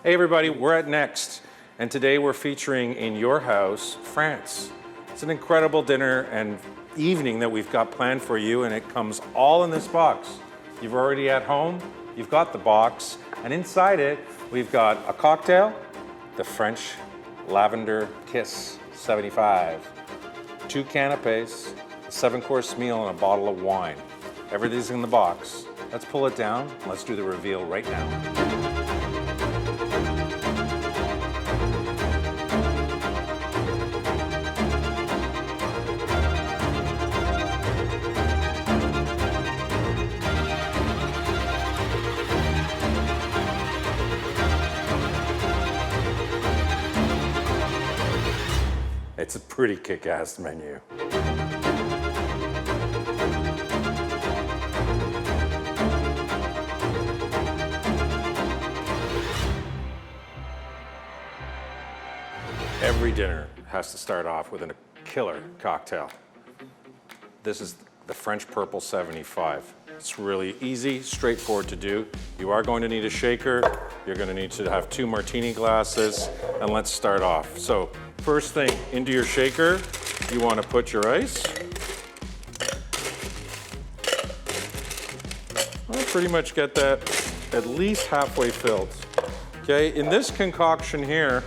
Hey everybody, we're at Next, and today we're featuring in your house, France. It's an incredible dinner and evening that we've got planned for you, and it comes all in this box. You've already at home, you've got the box, and inside it, we've got a cocktail, the French Lavender Kiss 75, 2 canapes, a 7-course meal, and a bottle of wine. Everything's in the box. Let's pull it down. Let's do the reveal right now. It's a pretty kick-ass menu. Every dinner has to start off with a killer cocktail. This is the French Purple 75. It's really easy, straightforward to do. You are going to need a shaker. You're going to need to have 2 martini glasses, and let's start off. So, first thing, into your shaker, you want to put your ice. I'll pretty much get that at least halfway filled. Okay, in this concoction here,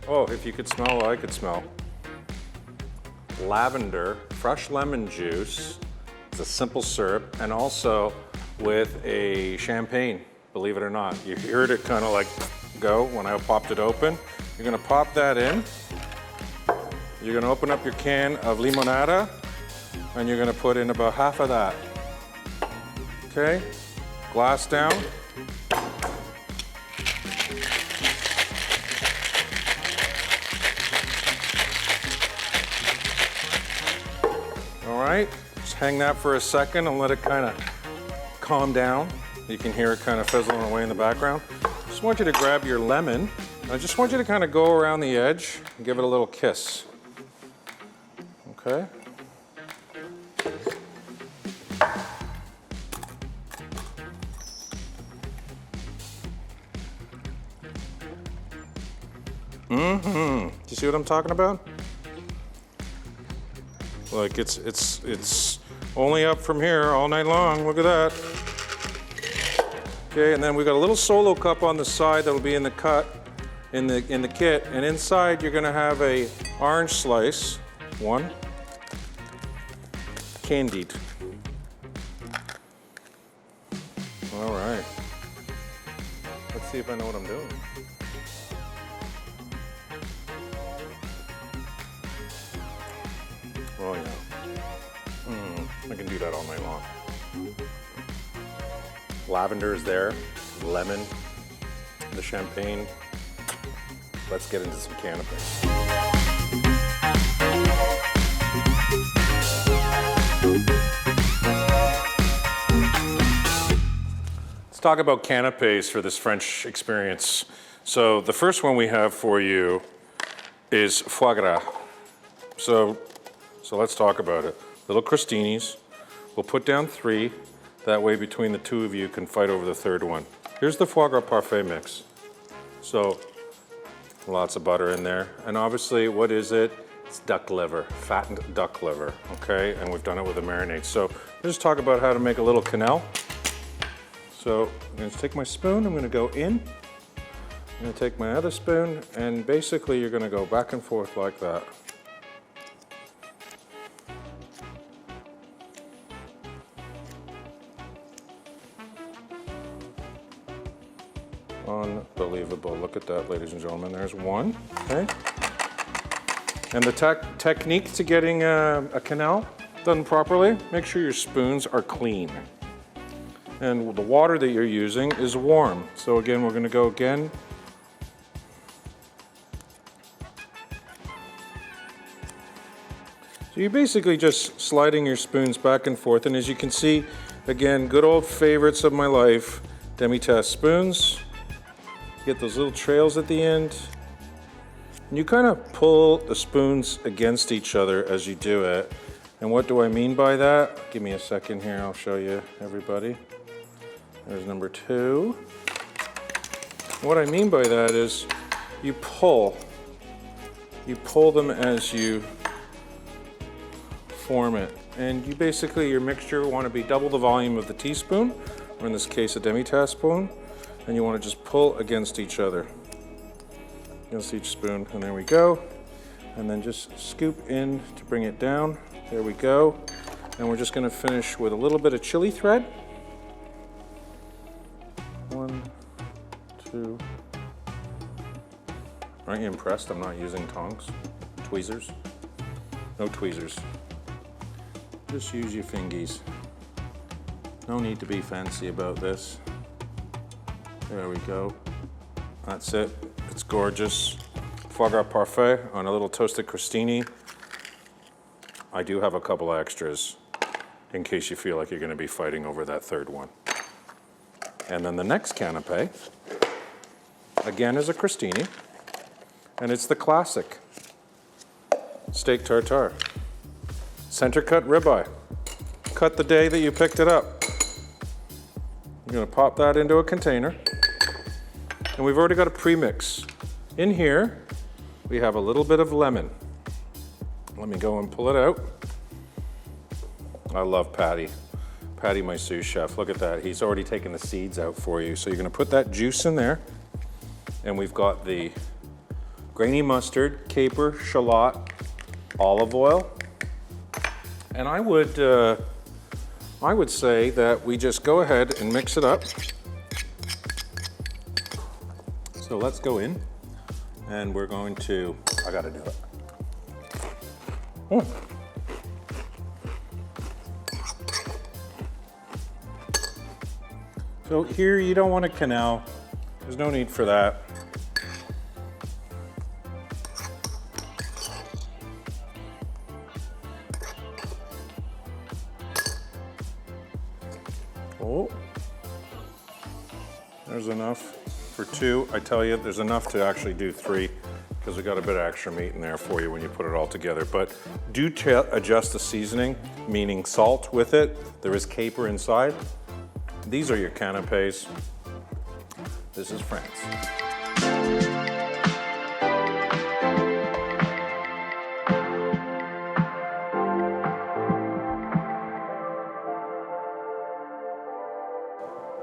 oh, if you could smell what I could smell. Lavender, fresh lemon juice. It's a simple syrup, and also with a champagne, believe it or not. You heard it kind of like go when I popped it open. You're gonna pop that in. You're gonna open up your can of limonada, and you're gonna put in about half of that. Okay, glass down. All right, just hang that for a second and let it kind of calm down. You can hear it kind of fizzling away in the background. Just want you to grab your lemon. I just want you to kind of go around the edge and give it a little kiss. Okay. Do you see what I'm talking about? Like it's only up from here all night long. Look at that. Okay, and then we got a little solo cup on the side that'll be in the in the kit, and inside you're gonna have a orange slice, 1, candied. All right. Let's see if I know what I'm doing. Oh yeah. I can do that all night long. Lavender is there, lemon, the champagne. Let's get into some canapes. Let's talk about canapes for this French experience. So the first one we have for you is foie gras. So let's talk about it. Little crostinis. We'll put down 3. That way between the 2 of you can fight over the 3rd one. Here's the foie gras parfait mix. So lots of butter in there. And obviously, what is it? It's duck liver, fattened duck liver, okay? And we've done it with a marinade. So let's talk about how to make a little quenelle. So I'm gonna take my spoon, I'm gonna go in. I'm gonna take my other spoon, and basically you're gonna go back and forth like that. Unbelievable. Look at that, ladies and gentlemen. There's 1, okay? And the technique to getting a quenelle done properly, make sure your spoons are clean. And the water that you're using is warm. So again, we're gonna go again. So you're basically just sliding your spoons back and forth. And as you can see, again, good old favorites of my life, demi-tasse spoons. Get those little trails at the end. And you kind of pull the spoons against each other as you do it. And what do I mean by that? Give me a second here, I'll show you, everybody. There's number 2. What I mean by that is you pull them as you form it. And you basically, your mixture want to be double the volume of the teaspoon, or in this case a demi-tablespoon, and you want to just pull against each other, against each spoon, and there we go. And then just scoop in to bring it down. There we go. And we're just going to finish with a little bit of chili thread. 1, 2. Aren't you impressed I'm not using tongs? Tweezers? No tweezers. Just use your fingies. No need to be fancy about this. There we go. That's it. It's gorgeous. Foie gras parfait on a little toasted crostini. I do have a couple extras in case you feel like you're going to be fighting over that third one. And then the next canapé, again, is a crostini, and it's the classic steak tartare. Center cut ribeye. Cut the day that you picked it up. You're going to pop that into a container. And we've already got a premix. In here, we have a little bit of lemon. Let me go and pull it out. I love Patty. Patty, my sous chef. Look at that. He's already taken the seeds out for you. So you're going to put that juice in there. And we've got the grainy mustard, caper, shallot, olive oil. And I would say that we just go ahead and mix it up. So let's go in, and we're going to, I gotta do it. So here you don't want a canal. There's no need for that. Oh, there's enough for 2. I tell you, there's enough to actually do 3 because we got a bit of extra meat in there for you when you put it all together. But do adjust the seasoning, meaning salt with it. There is caper inside. These are your canapés. This is France.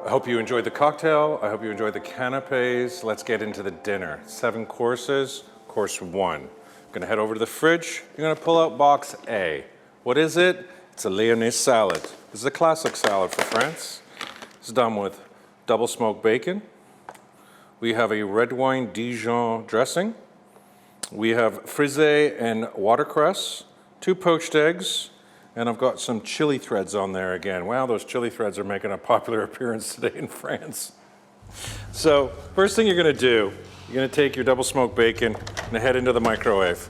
I hope you enjoyed the cocktail. I hope you enjoyed the canapes. Let's get into the dinner. 7 courses, course 1. Gonna head over to the fridge. You're gonna pull out box A. What is it? It's a Lyonnaise salad. This is a classic salad for France. It's done with double smoked bacon. We have a red wine Dijon dressing. We have frisée and watercress, 2 poached eggs, and I've got some chili threads on there again. Wow, those chili threads are making a popular appearance today in France. So first thing you're gonna do, you're gonna take your double smoked bacon and head into the microwave.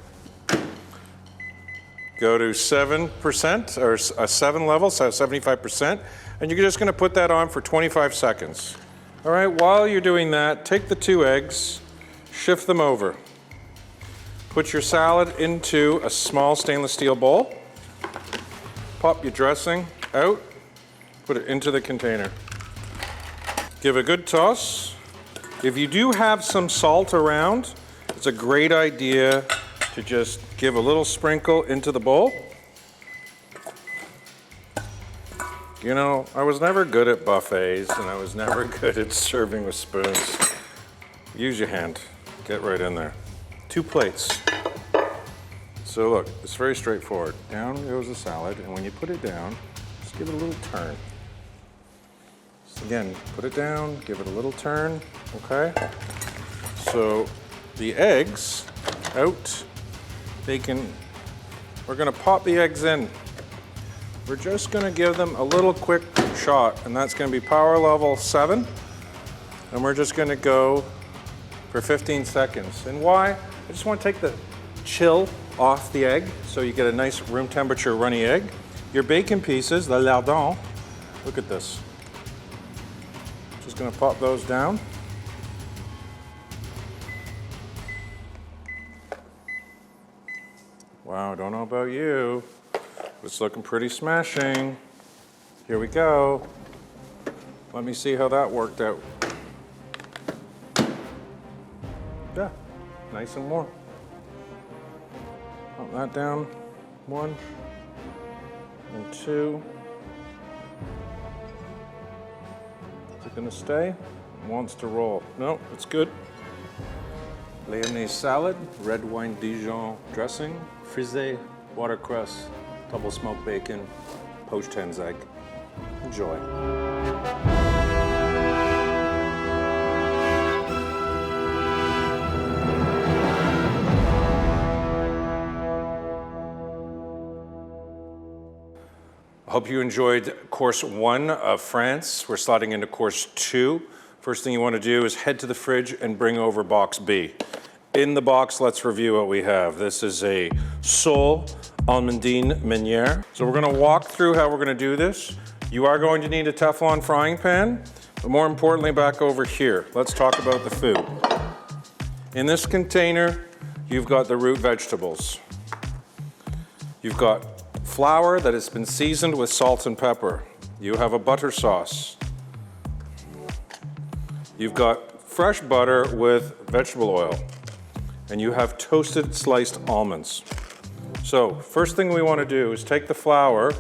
Go to 7% or a 7 level, so 75%, and you're just gonna put that on for 25 seconds. All right, while you're doing that, take the 2 eggs, shift them over. Put your salad into a small stainless steel bowl. Pop your dressing out, put it into the container. Give a good toss. If you do have some salt around, it's a great idea to just give a little sprinkle into the bowl. You know, I was never good at buffets and I was never good at serving with spoons. Use your hand, get right in there. 2 plates. So look, it's very straightforward. Down goes the salad, and when you put it down, just give it a little turn. So again, put it down, give it a little turn, okay? So the eggs out, we're gonna pop the eggs in. We're just gonna give them a little quick shot, and that's gonna be power level 7. And we're just gonna go for 15 seconds. And why? I just wanna take the chill off the egg, so you get a nice room temperature runny egg. Your bacon pieces, the lardons, look at this. Just gonna pop those down. Wow, don't know about you. It's looking pretty smashing. Here we go. Let me see how that worked out. Yeah, nice and warm. Put that down. 1 and 2. Is it gonna stay? It wants to roll. No, it's good. Lyonnaise salad, red wine Dijon dressing, frisée, watercress, double smoked bacon, poached hen's egg. Enjoy. I hope you enjoyed course 1 of France. We're sliding into course 2. First thing you want to do is head to the fridge and bring over box B. In the box, let's review what we have. This is a sole almondine meunière. So we're going to walk through how we're going to do this. You are going to need a Teflon frying pan, but more importantly, back over here, let's talk about the food. In this container, you've got the root vegetables. You've got flour that has been seasoned with salt and pepper. You have a butter sauce. You've got fresh butter with vegetable oil. And you have toasted sliced almonds. So first thing we want to do is take the flour,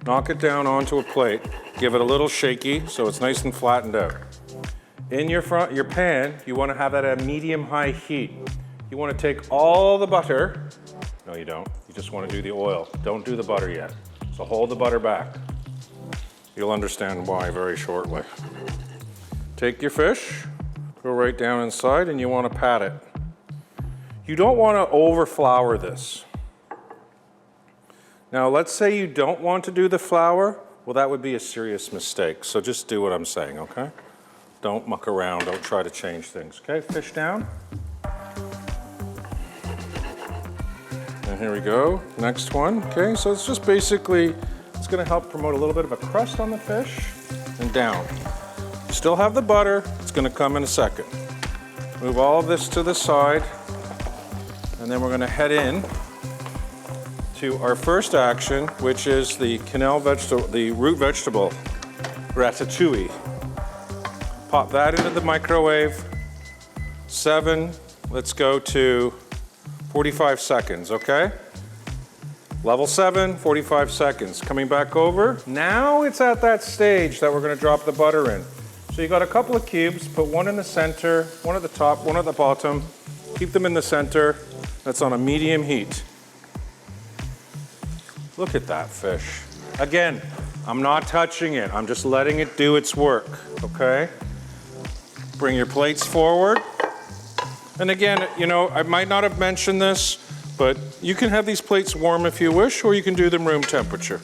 knock it down onto a plate, give it a little shaky so it's nice and flattened out. In your pan, you want to have that at a medium-high heat. You want to take all the butter. No, you don't. You just want to do the oil. Don't do the butter yet. So hold the butter back. You'll understand why very shortly. Take your fish, go right down inside, and you want to pat it. You don't want to over-flour this. Now, let's say you don't want to do the flour. Well, that would be a serious mistake. So just do what I'm saying, okay? Don't muck around. Don't try to change things, okay? Fish down. And here we go. Next one, okay? So it's just basically, it's going to help promote a little bit of a crust on the fish and down. You still have the butter. It's going to come in a second. Move all of this to the side. And then we're going to head in to our first action, which is the root vegetable ratatouille. Pop that into the microwave. 7, let's go to 45 seconds, okay? Level 7, 45 seconds. Coming back over. Now it's at that stage that we're going to drop the butter in. So you got a couple of cubes, put one in the center, one at the top, one at the bottom. Keep them in the center. That's on a medium heat. Look at that fish. Again, I'm not touching it. I'm just letting it do its work, okay? Bring your plates forward. And again, you know, I might not have mentioned this, but you can have these plates warm if you wish, or you can do them room temperature.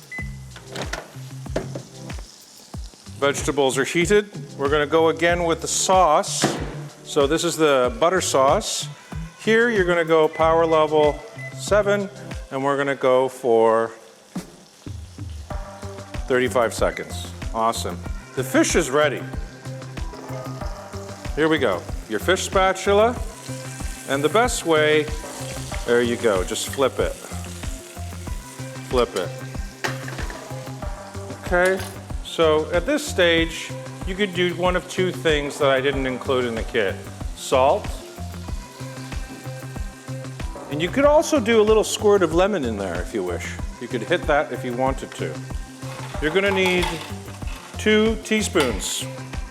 Vegetables are heated. We're gonna go again with the sauce. So this is the butter sauce. Here, you're gonna go power level 7, and we're gonna go for 35 seconds. Awesome. The fish is ready. Here we go. Your fish spatula, and the best way, there you go, just flip it. Flip it. Okay, so at this stage, you could do one of 2 things that I didn't include in the kit. Salt. And you could also do a little squirt of lemon in there if you wish. You could hit that if you wanted to. You're gonna need 2 teaspoons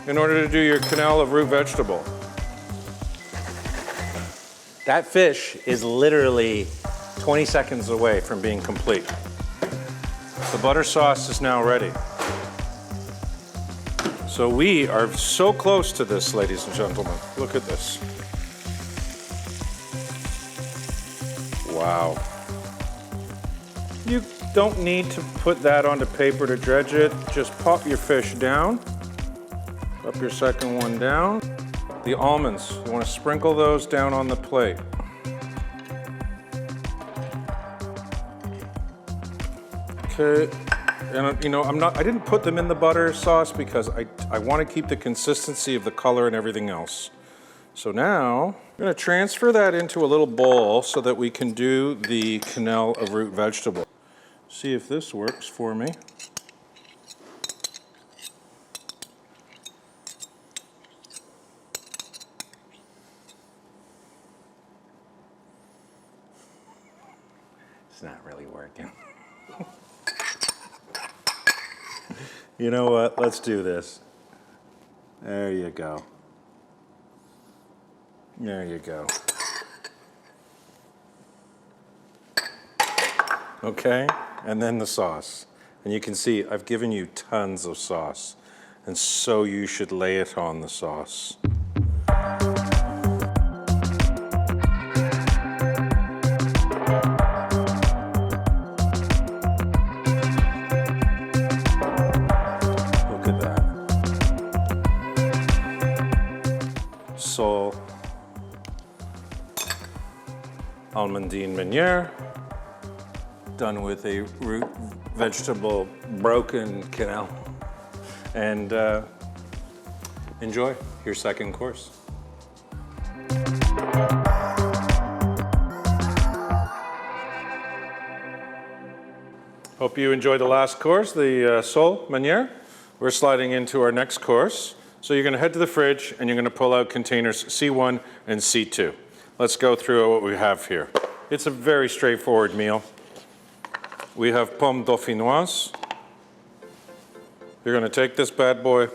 in order to do your quenelle of root vegetable. That fish is literally 20 seconds away from being complete. The butter sauce is now ready. So we are so close to this, ladies and gentlemen. Look at this. Wow. You don't need to put that onto paper to dredge it. Just pop your fish down. Pop your second one down. The almonds, you want to sprinkle those down on the plate. Okay, and you know, I didn't put them in the butter sauce because I want to keep the consistency of the color and everything else. So now, I'm going to transfer that into a little bowl so that we can do the quenelle of root vegetable. See if this works for me. It's not really working. You know what? Let's do this. There you go. There you go. Okay, and then the sauce. And you can see I've given you tons of sauce, and so you should lay it on the sauce. Look at that. Sole, almondine meunière, done with a root vegetable broken quenelle. And enjoy your second course. Hope you enjoyed the last course, the sole meunière. We're sliding into our next course. So you're gonna head to the fridge and you're gonna pull out containers C1 and C2. Let's go through what we have here. It's a very straightforward meal. We have pomme dauphinoise. You're gonna take this bad boy,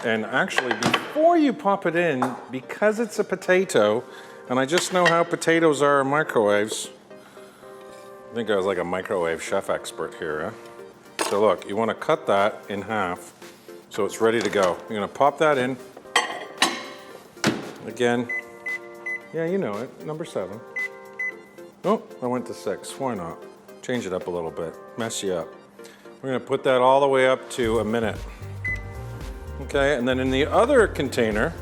and actually before you pop it in, because it's a potato, and I just know how potatoes are in microwaves, I think I was like a microwave chef expert here, huh? So look, you wanna cut that in half so it's ready to go. You're gonna pop that in. Again, yeah, you know it, number 7. Oh, I went to 6, why not? Change it up a little bit, mess you up. We're gonna put that all the way up to a minute. Okay, and then in the other container,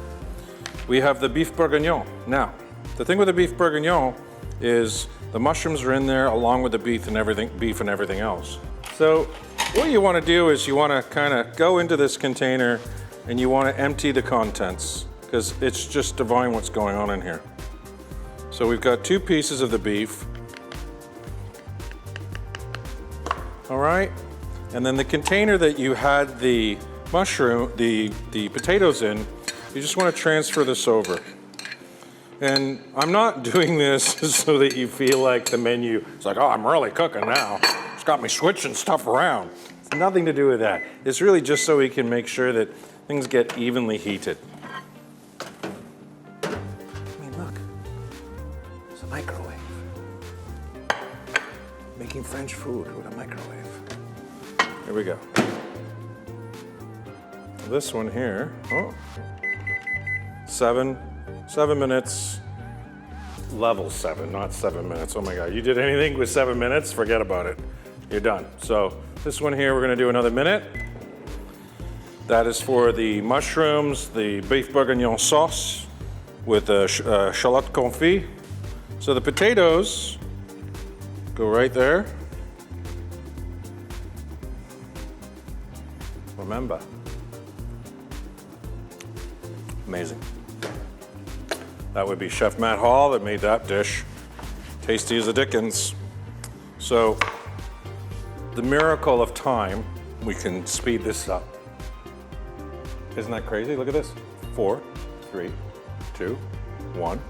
we have the beef bourguignon. Now, the thing with the beef bourguignon is the mushrooms are in there along with the beef and everything else. So what you wanna do is you wanna kinda go into this container and you wanna empty the contents because it's just divine what's going on in here. So we've got 2 pieces of the beef. All right, and then the container that you had the mushroom, the potatoes in, you just want to transfer this over. And I'm not doing this so that you feel like the menu, it's like, oh, I'm really cooking now. It's got me switching stuff around. It's nothing to do with that. It's really just so we can make sure that things get evenly heated. I mean, look, it's a microwave. Making French food with a microwave. Here we go. This one here, oh, 7 minutes, level 7, not 7 minutes. Oh my God, you did anything with 7 minutes? Forget about it. You're done. So this one here, we're gonna do another minute. That is for the mushrooms, the beef bourguignon sauce with the shallot confit. So the potatoes go right there. Remember. Amazing. That would be Chef Matt Hall that made that dish. Tasty as the dickens. So, the miracle of time, we can speed this up. Isn't that crazy? Look at this. 4, 3, 2, 1,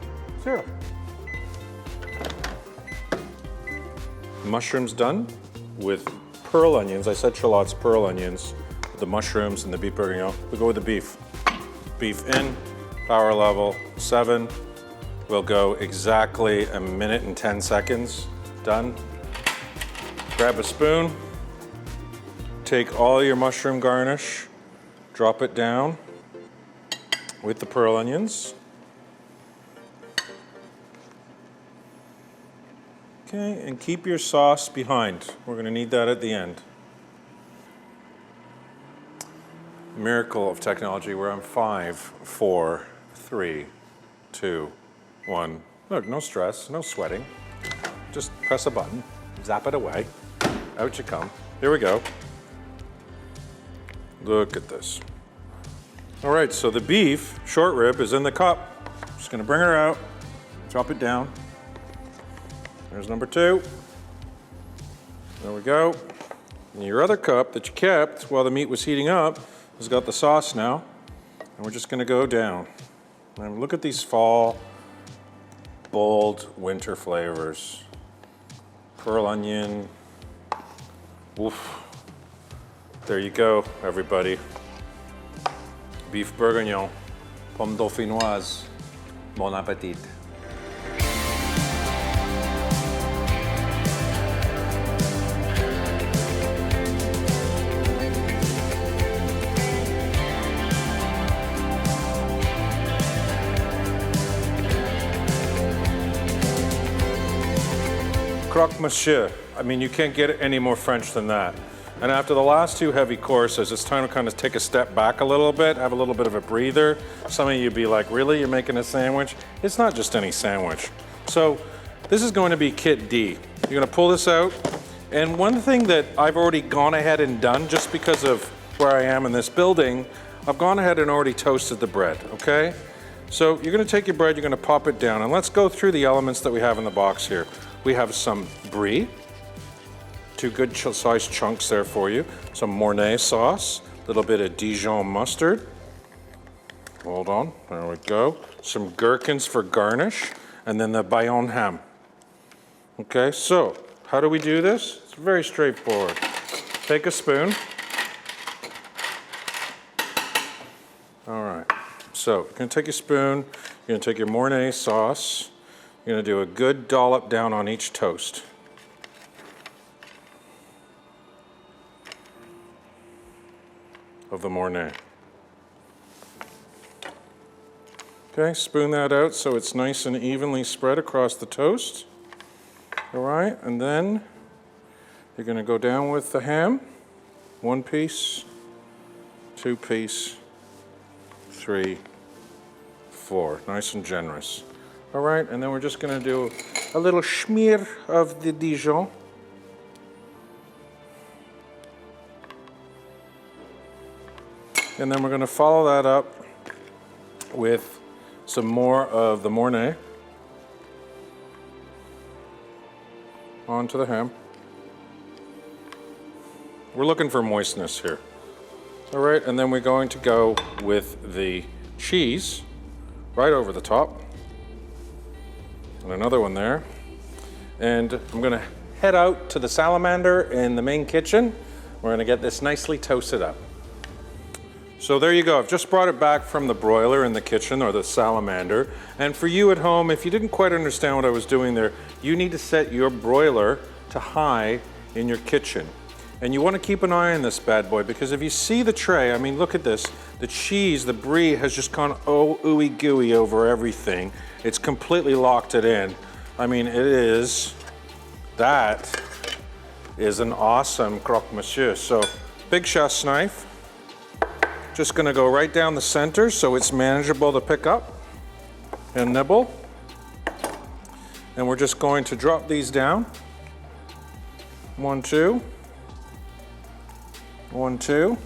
0. Mushrooms done with pearl onions. I said shallots, pearl onions. The mushrooms and the beef bourguignon. We go with the beef. Beef in, power level 7. We'll go exactly a minute and 10 seconds. Done. Grab a spoon. Take all your mushroom garnish. Drop it down with the pearl onions. Okay, and keep your sauce behind. We're gonna need that at the end. Miracle of technology. We're on 5, 4, 3, 2, 1. Look, no stress, no sweating. Just press a button, zap it away. Out you come. Here we go. Look at this. All right, so the beef, short rib, is in the cup. Just gonna bring her out, drop it down. There's number 2. There we go. And your other cup that you kept while the meat was heating up has got the sauce now. And we're just gonna go down. And look at these fall, bold winter flavors. pearl onion. Oof. There you go, everybody. Beef bourguignon, pomme dauphinoise. Bon appétit. Croque, monsieur. I mean, you can't get any more French than that. And after the last two heavy courses, it's time to kind of take a step back a little bit, have a little bit of a breather. Some of you be like, really, you're making a sandwich? It's not just any sandwich. So this is going to be kit D. You're gonna pull this out. And one thing that I've already gone ahead and done, just because of where I am in this building, I've gone ahead and already toasted the bread, okay? So you're gonna take your bread, you're gonna pop it down, and let's go through the elements that we have in the box here. We have some brie, 2 good sized chunks there for you. Some Mornay sauce, a little bit of Dijon mustard. Hold on, there we go. Some gherkins for garnish, and then the Bayonne ham. Okay, so how do we do this? It's very straightforward. Take a spoon. All right, so you're gonna take a spoon, you're gonna take your Mornay sauce, you're gonna do a good dollop down on each toast. Of the Mornay. Okay, spoon that out so it's nice and evenly spread across the toast. All right, and then you're gonna go down with the ham. 1 piece, 2 piece, 3, 4, nice and generous. All right, and then we're just gonna do a little schmear of the Dijon. And then we're gonna follow that up with some more of the Mornay onto the ham. We're looking for moistness here. All right, and then we're going to go with the cheese right over the top. And another one there. And I'm gonna head out to the salamander in the main kitchen. We're gonna get this nicely toasted up. So there you go. I've just brought it back from the broiler in the kitchen, or the salamander. And for you at home, if you didn't quite understand what I was doing there, you need to set your broiler to high in your kitchen. And you want to keep an eye on this bad boy, because if you see the tray, I mean, look at this. The cheese, the brie has just gone ooey gooey over everything. It's completely locked it in. I mean, that is an awesome croque monsieur. So big chef's knife. Just gonna go right down the center so it's manageable to pick up and nibble. And we're just going to drop these down. 1, 2. 1, 2.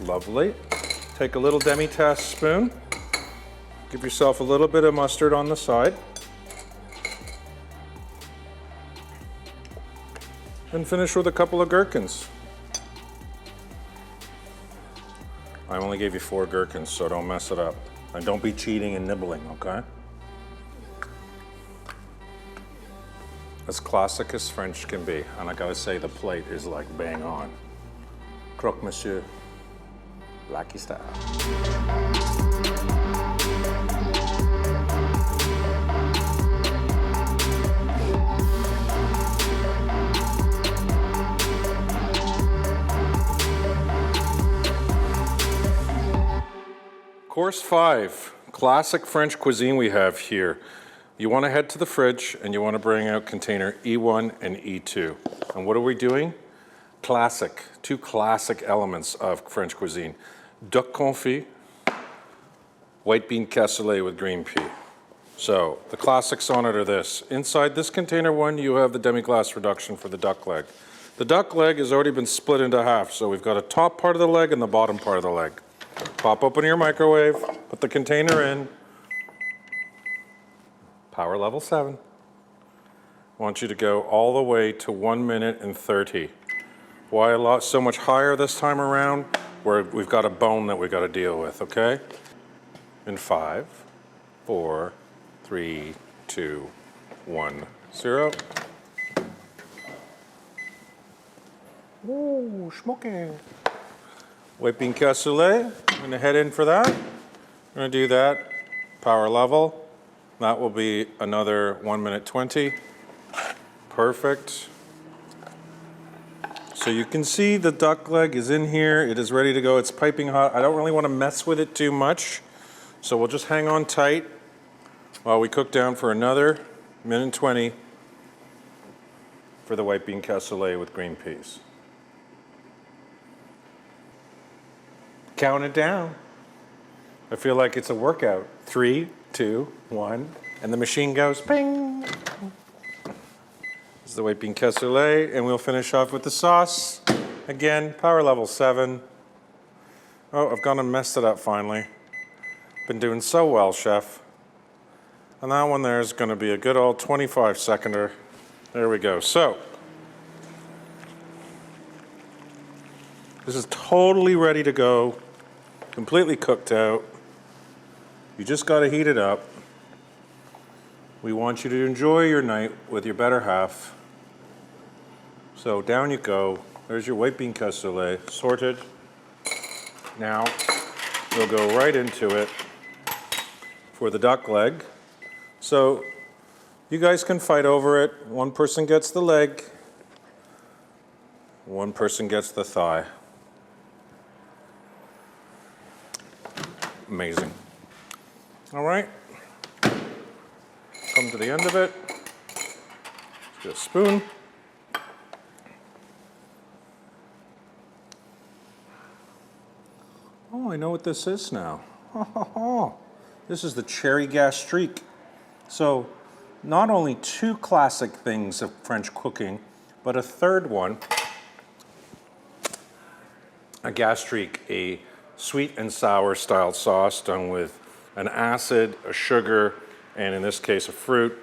Lovely. Take a little demi-tasse spoon. Give yourself a little bit of mustard on the side. And finish with a couple of gherkins. I only gave you 4 gherkins, so don't mess it up. And don't be cheating and nibbling, okay? As classic as French can be. And I gotta say, the plate is like bang on. Croque monsieur, Blackie style. Course 5, classic French cuisine we have here. You want to head to the fridge and you want to bring out container E1 and E2. And what are we doing? Classic, 2 classic elements of French cuisine. Duck confit, white bean cassoulet with green pea. So the classics on it are this. Inside this container 1, you have the demi-glace reduction for the duck leg. The duck leg has already been split into half, so we've got a top part of the leg and the bottom part of the leg. Pop open your microwave, put the container in. Power level 7. I want you to go all the way to 1 minute and 30. Why so much higher this time around? Where we've got a bone that we've got to deal with, okay? In 5, 4, 3, 2, 1, syrup. Ooh, smoky. White bean cassoulet, I'm gonna head in for that. I'm gonna do that, power level. That will be another 1 minute 20. Perfect. So you can see the duck leg is in here. It is ready to go. It's piping hot. I don't really want to mess with it too much. So we'll just hang on tight while we cook down for another minute 20 for the white bean cassoulet with green peas. Count it down. I feel like it's a workout. 3, 2, 1, and the machine goes ping. This is the white bean cassoulet, and we'll finish off with the sauce. Again, power level 7. Oh, I've gone and messed it up finally. Been doing so well, chef. And that one there is going to be a good old 25 seconder. There we go. So, this is totally ready to go, completely cooked out. You just got to heat it up. We want you to enjoy your night with your better half. So down you go. There's your white bean cassoulet, sorted. Now, we'll go right into it for the duck leg. So you guys can fight over it. One person gets the leg, one person gets the thigh. Amazing. All right, come to the end of it. Let's get a spoon. Oh, I know what this is now. This is the cherry gastrique. So, not only two classic things of French cooking, but a third one, a gastrique, a sweet and sour style sauce done with an acid, a sugar, and in this case a fruit.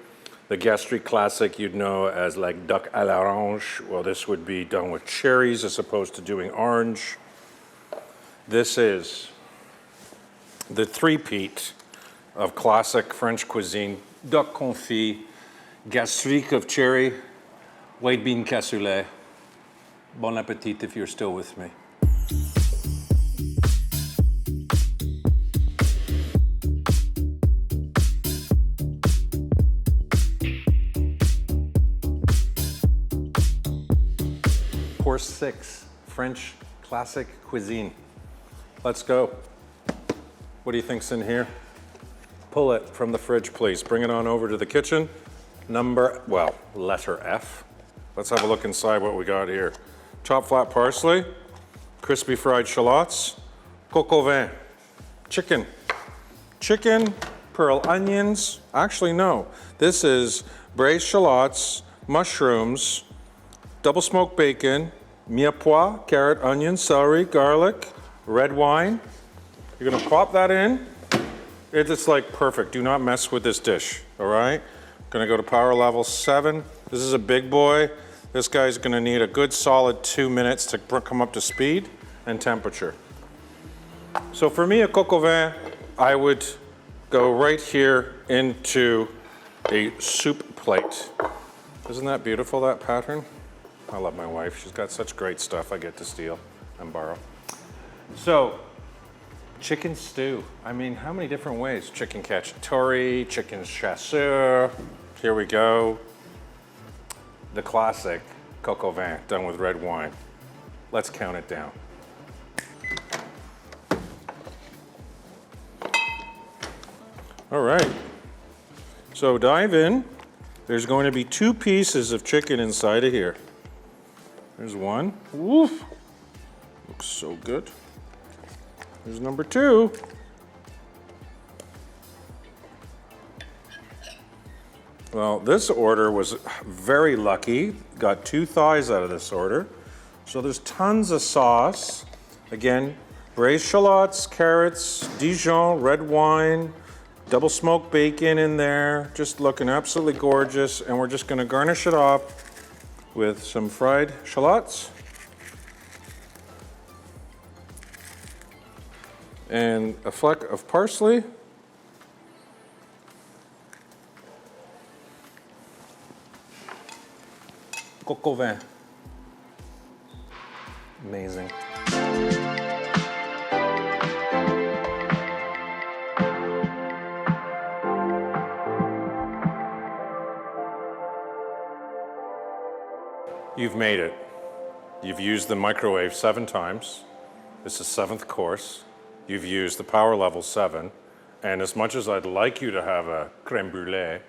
The gastrique classic you'd know as like duck à l'orange. Well, this would be done with cherries as opposed to doing orange. This is the three-peat of classic French cuisine. Duck confit, gastrique of cherry, white bean cassoulet. Bon appetit if you're still with me. Course 6, French classic cuisine. Let's go. What do you think's in here? Pull it from the fridge, please. Bring it on over to the kitchen. Letter F. Let's have a look inside what we got here. Chopped flat parsley, crispy fried shallots, coq au vin, chicken, pearl onions. Actually, no. This is braised shallots, mushrooms, double smoked bacon, mirepoix, carrot, onion, celery, garlic, red wine. You're gonna pop that in. It's like perfect. Do not mess with this dish, all right? Gonna go to power level 7. This is a big boy. This guy's gonna need a good solid 2 minutes to come up to speed and temperature. So for me, a coq au vin, I would go right here into a soup plate. Isn't that beautiful, that pattern? I love my wife. She's got such great stuff I get to steal and borrow. So, chicken stew. I mean, how many different ways? Chicken cacciatore, chicken chasseur. Here we go. The classic coq au vin done with red wine. Let's count it down. All right. So dive in. There's going to be 2 pieces of chicken inside of here. There's one. Woof. Looks so good. There's number 2. Well, this order was very lucky. Got 2 thighs out of this order. So there's tons of sauce. Again, braised shallots, carrots, Dijon, red wine, double smoked bacon in there. Just looking absolutely gorgeous. And we're just gonna garnish it off with some fried shallots. And a fleck of parsley. coq au vin. Amazing. You've made it. You've used the microwave 7 times. This is 7th course. You've used the power level 7. And as much as I'd like you to have a crème brûlée,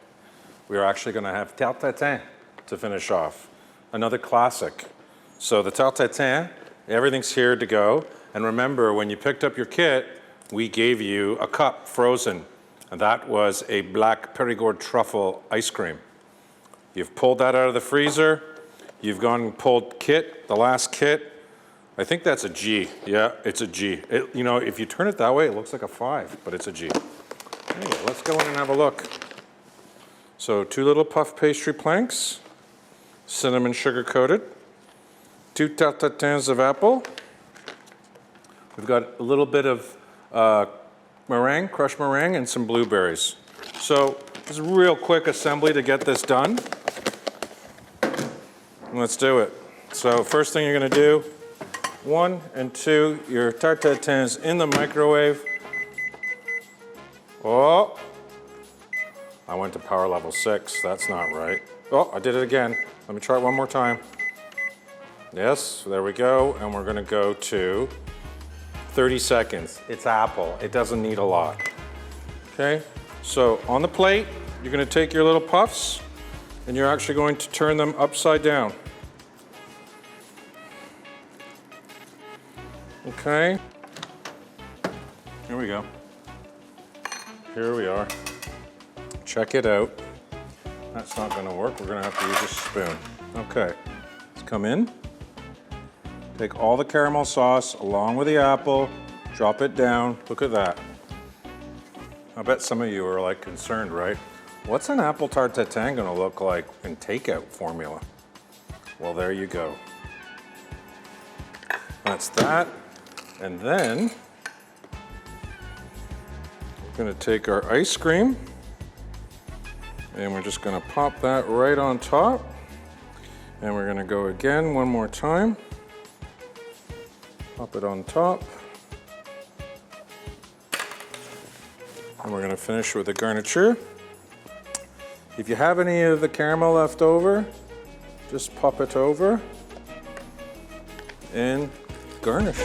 we're actually gonna have tarte tatin to finish off. Another classic. So the tarte tatin, everything's here to go. And remember, when you picked up your kit, we gave you a cup frozen. And that was a black Périgord truffle ice cream. You've pulled that out of the freezer. You've gone and pulled kit, the last kit. I think that's a G. Yeah, it's a G. You know, if you turn it that way, it looks like a 5, but it's a G. Anyway, let's go in and have a look. So 2 little puff pastry planks, cinnamon sugar coated, 2 tarte tatins of apple. We've got a little bit of meringue, crushed meringue, and some blueberries. So this is a real quick assembly to get this done. Let's do it. So first thing you're gonna do, 1 and 2, your tarte tatins in the microwave. Oh, I went to power level 6, that's not right. Oh, I did it again. Let me try it one more time. Yes, there we go, and we're gonna go to 30 seconds. It's apple, it doesn't need a lot. Okay, so on the plate, you're gonna take your little puffs, and you're actually going to turn them upside down. Okay, here we go. Here we are. Check it out. That's not gonna work. We're gonna have to use a spoon. Okay, let's come in. Take all the caramel sauce along with the apple, drop it down. Look at that. I bet some of you are like concerned, right? What's an apple tarte tatin gonna look like in takeout formula? Well, there you go. That's that. And then we're gonna take our ice cream and we're just gonna pop that right on top. And we're gonna go again one more time. Pop it on top. And we're gonna finish with a garniture. If you have any of the caramel left over, just pop it over and garnish.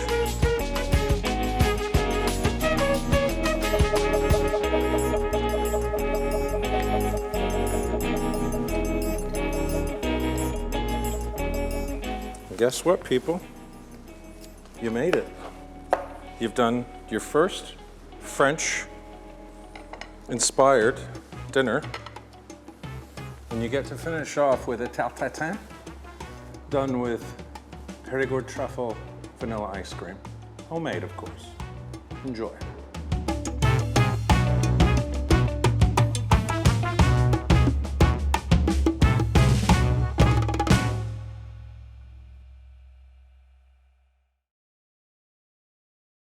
Guess what, people? You made it. You've done your first French-inspired dinner, and you get to finish off with a tarte tatin done with Périgord truffle vanilla ice cream. Homemade, of course. Enjoy.